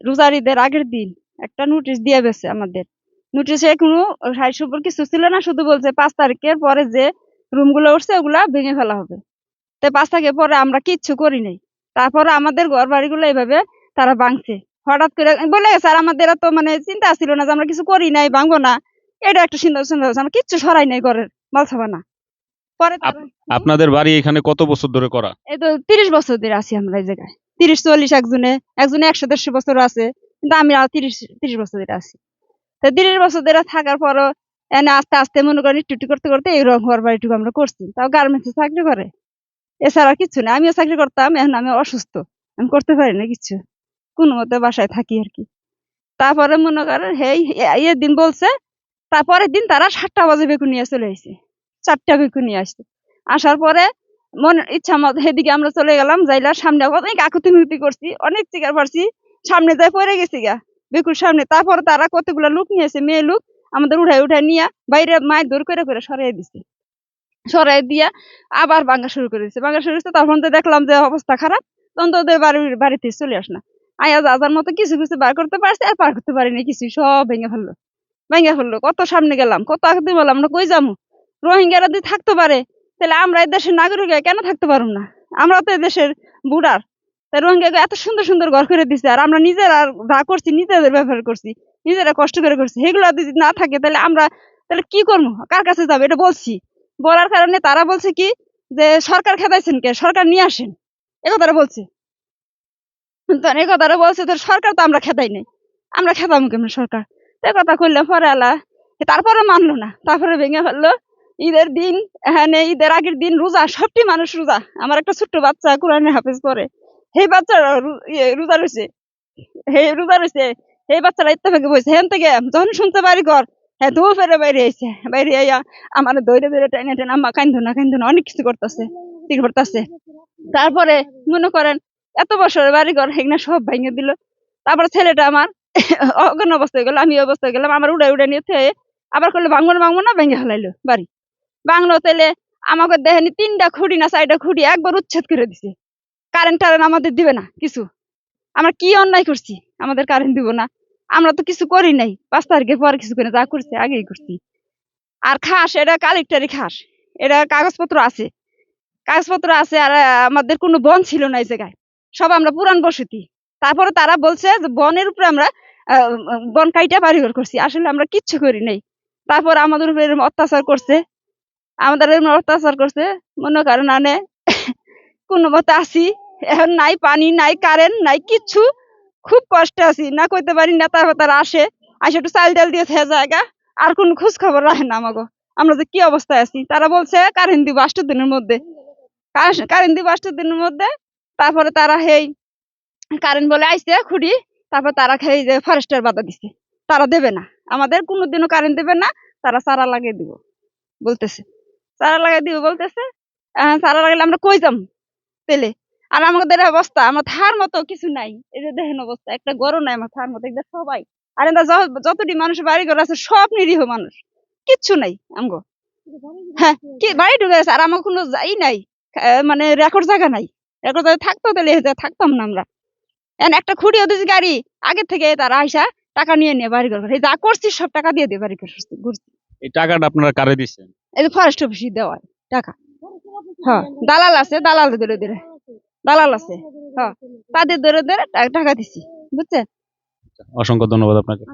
রোজার ঈদের আগের দিন একটা নোটিশ দিয়ে গেছে আমাদের। নোটিশে কোনো সাইড কিছু ছিল না, শুধু বলছে 5 তারিখের পরে যে রুমগুলো উঠছে ওগুলা ভেঙে ফেলা হবে। তো 5 তারিখের পরে আমরা কিচ্ছু করি নাই। তারপরে আমাদের ঘর বাড়িগুলো এইভাবে তারা ভাঙছে। হঠাৎ করে বলে গেছে, আর আমাদের তো মানে চিন্তা ছিল না যে আমরা কিছু করি নাই, ভাঙবো না। এটা একটা সুন্দর সুন্দর আমরা কিচ্ছু সরাই নাই ঘরের মালসাবা না। পরে আপনাদের বাড়ি এখানে কত বছর ধরে করা? এই তো 30 বছর ধরে আছি আমরা এই জায়গায়। 30-40, একজনে 100-150 বছর আছে, কিন্তু আমি 30 বছর ধরে আছি। তো 30 বছর ধরে থাকার পরও এনে আস্তে আস্তে মনে করেন একটু করতে করতে এইরকম ঘর বাড়িটুকু আমরা করছি। তাও গার্মেন্টসে চাকরি করে, এছাড়া কিছু না। আমিও চাকরি করতাম, এখন আমি অসুস্থ, আমি করতে পারি না কিছু, কোনো মতে বাসায় থাকি আর কি। তারপরে মনে করেন এই দিন বলছে, তারপরের দিন তারা 7টা বাজে বেগুন নিয়ে চলে আসছে, 4টা বেগুন নিয়ে আসছে। আসার পরে মনের ইচ্ছা মতো সেদিকে আমরা চলে গেলাম, যাইলা সামনে অনেক আকুতি মিকুতি করছি, অনেক চিকার পারছি, সামনে যাই পড়ে গেছি গা বেকুর সামনে। তারপর তারা কতগুলো লোক নিয়েছে, মেয়ে লোক, আমাদের উঠাই নিয়ে বাইরে মায়ের দৌড় করে সরাই দিছে। সরাই দিয়া আবার ভাঙা শুরু করে দিচ্ছে, ভাঙা শুরু করছে। তখন তো দেখলাম যে অবস্থা খারাপ, তখন তো ওদের বাড়িতে চলে আসনা। আয়া যার মতো কিছু কিছু বার করতে পারছে, আর পার করতে পারিনি কিছু, সব ভেঙে ফেললো। কত সামনে গেলাম, কত আগে বললাম আমরা কই যাবো। রোহিঙ্গারা যদি থাকতে পারে, তাহলে আমরা এই দেশের নাগরিক কেন থাকতে পারবো না? আমরা তো দেশের বুড়ার। তাই রোহিঙ্গা এত সুন্দর সুন্দর ঘর করে দিচ্ছে, আর আমরা নিজেরা যা করছি নিজেদের ব্যবহার করছি, নিজেরা কষ্ট করে করছি। সেগুলো যদি না থাকে তাহলে আমরা তাহলে কি করবো, কার কাছে যাবো? এটা বলছি, বলার কারণে তারা বলছে কি যে সরকার খেদাইছেন কে, সরকার নিয়ে আসেন, এ কথাটা বলছে। এই কথাটা বলছে, তো সরকার তো আমরা খেদাই নাই, আমরা খেদাবো কেমন সরকার? এ কথা করলে পরে আলা তারপরে মানলো না, তারপরে ভেঙে ফেললো। ঈদের দিন, এখানে ঈদের আগের দিন রোজা, সবটি মানুষ রোজা। আমার একটা ছোট্ট বাচ্চা কোরআনে হাফেজ পড়ে, সেই বাচ্চা রোজা রয়েছে, সেই বাচ্চারা ইত্তেফাকে বসে। হেন থেকে যখন শুনতে পারি ঘর, হ্যাঁ ধুল ফেরে বাইরে আইছে, বাইরে আইয়া আমার দৈরে টেনে টেনে আম্মা কান্দো না অনেক কিছু করতেছে, তারপরে মনে করেন এত বছরের বাড়ি ঘর হেগনা সব ভেঙে দিল। তারপরে ছেলেটা আমার অজ্ঞান অবস্থায় গেল, আমি অবস্থায় গেলাম, আমার উড়ে নিয়ে থেকে আবার করলে ভাঙবো না ভেঙে ফেলাইলো বাড়ি। বাংলো তেলে আমাকে দেখেনি 3টা খুঁড়ি না 4টা খুঁড়ি একবার উচ্ছেদ করে দিছে। কারেন্ট আমাদের দিবে না কিছু। আমরা কি অন্যায় করছি, আমাদের কারেন্ট দিব না? আমরা তো কিছু করি নাই, 5 তারিখের পরে কিছু করে, যা করছি আগেই করছি। আর খাস, এটা কালেক্টরি খাস, এটা কাগজপত্র আছে, আর আমাদের কোনো বন ছিল না এই জায়গায়, সব আমরা পুরান বসতি। তারপরে তারা বলছে যে বনের উপরে আমরা বন কাইটা বাড়িঘর করছি, আসলে আমরা কিচ্ছু করি নাই। তারপর আমাদের উপরে অত্যাচার করছে, মনে করেন আনে কোনো মতে আসি, এখন নাই পানি, নাই কারেন্ট, নাই কিচ্ছু, খুব কষ্টে আছি, না কইতে পারি। নেতা তারা আসে একটু চাল ডাল দিয়ে জায়গা, আর কোনো খোঁজ খবর রাখে না আমাকে, আমরা যে কি অবস্থায় আছি। তারা বলছে কারেন্ট দিব 8 দিনের মধ্যে, তারপরে তারা কারেন্ট বলে আইসে খুঁড়ি, তারপর তারা যে ফরেস্টের বাধা দিছে, তারা দেবে না, আমাদের কোনোদিনও কারেন্ট দেবে না। তারা চারা লাগিয়ে দিব বলতেছে, চারা লাগাইলে আমরা কই যাম পেলে? আর আমাদের অবস্থা, আমার থার মতো কিছু নাই। এই যে দেখেন অবস্থা, একটা গরম নাই আমার থার মতো, এটা সবাই। আর এটা যতটি মানুষ বাড়ি ঘর আছে সব নিরীহ মানুষ, কিচ্ছু নাই আমগো। হ্যাঁ, কি বাড়ি ঢুকে গেছে, আর আমার কোনো যাই নাই, মানে রেকর্ড জায়গা নাই। রেকর্ড জায়গা থাকতো তাহলে থাকতাম না আমরা। একটা খুঁড়ি ওদের গাড়ি আগে থেকে তারা আইসা টাকা নিয়ে বাড়ি ঘর, যা করছি সব টাকা দিয়ে দিয়ে বাড়ি ঘুরছি। এই টাকাটা আপনারা কারে দিচ্ছেন? এই যে ফরেস্ট অফিসে দেওয়া টাকা। হ্যাঁ, দালাল আছে, দালাল আছে, হ্যাঁ, তাদের ধরে টাকা দিছি, বুঝছেন? অসংখ্য ধন্যবাদ আপনাকে।